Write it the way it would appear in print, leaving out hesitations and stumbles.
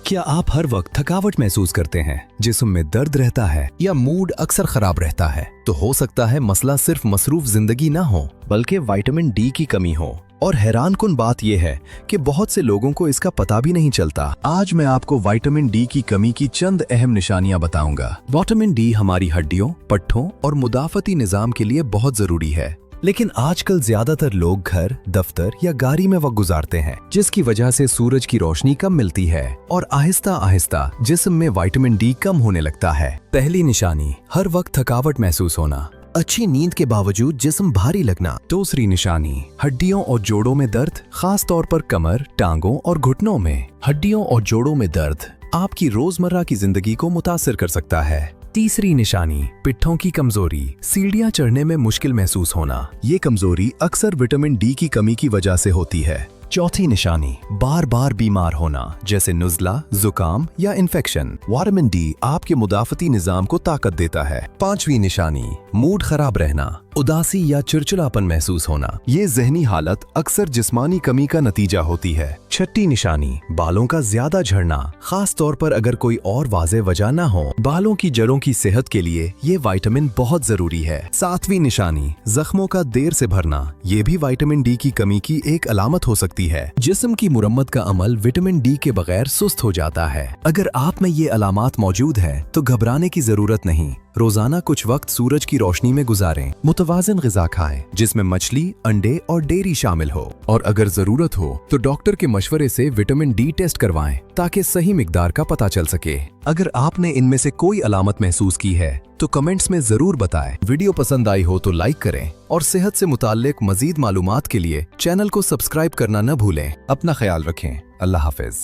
क्या आप हर वक्त थकावट महसूस करते हैं, जिस्म में दर्द रहता है या मूड अक्सर खराब रहता है? तो हो सकता है मसला सिर्फ मसरूफ जिंदगी ना हो, बल्कि विटामिन डी की कमी हो। और हैरानकुन बात यह है कि बहुत से लोगों को इसका पता भी नहीं चलता। आज मैं आपको विटामिन डी की कमी की चंद अहम निशानियां बताऊंगा। विटामिन डी हमारी हड्डियों, पट्ठों और मुदाफती निजाम के लिए बहुत जरूरी है, लेकिन आजकल ज्यादातर लोग घर, दफ्तर या गाड़ी में वक्त गुजारते हैं, जिसकी वजह से सूरज की रोशनी कम मिलती है और आहिस्ता आहिस्ता जिस्म में विटामिन डी कम होने लगता है। पहली निशानी, हर वक्त थकावट महसूस होना, अच्छी नींद के बावजूद जिस्म भारी लगना। दूसरी निशानी, हड्डियों और जोड़ों में दर्द, खास तौर पर कमर, टांगों और घुटनों में। हड्डियों और जोड़ों में दर्द आपकी रोजमर्रा की जिंदगी को मुतासिर कर सकता है। तीसरी निशानी, पिट्ठों की कमजोरी, सीढ़ियां चढ़ने में मुश्किल महसूस होना। ये कमजोरी अक्सर विटामिन डी की कमी की वजह से होती है। चौथी निशानी, बार बार बीमार होना, जैसे नुज़ला, जुकाम या इन्फेक्शन। विटामिन डी आपके मुदाफती निजाम को ताकत देता है। पांचवी निशानी, मूड खराब रहना, उदासी या चिड़चिड़ापन महसूस होना। ये ज़हनी हालत अक्सर जिस्मानी कमी का नतीजा होती है। छठी निशानी, बालों का ज्यादा झड़ना, खास तौर पर अगर कोई और वाज़े वजह ना हो। बालों की जड़ों की सेहत के लिए ये विटामिन बहुत जरूरी है। सातवीं निशानी, जख्मों का देर से भरना। ये भी विटामिन डी की कमी की एक अलामत हो सकती है। जिस्म की मुरम्मत का अमल विटामिन डी के बगैर सुस्त हो जाता है। अगर आप में ये अलामात मौजूद है तो घबराने की जरूरत नहीं। रोजाना कुछ वक्त सूरज की रोशनी में गुजारें। मुतवाज़िन ग़िज़ा खाएं, जिसमें मछली, अंडे और डेयरी शामिल हो। और अगर जरूरत हो तो डॉक्टर के मशवरे से विटामिन डी टेस्ट करवाएं, ताकि सही मिकदार का पता चल सके। अगर आपने इनमें से कोई अलामत महसूस की है तो कमेंट्स में जरूर बताएं। वीडियो पसंद आई हो तो लाइक करें और सेहत से मुताल्लिक मजीद मालूमात के लिए चैनल को सब्सक्राइब करना न भूलें। अपना ख्याल रखें। अल्लाह हाफिज।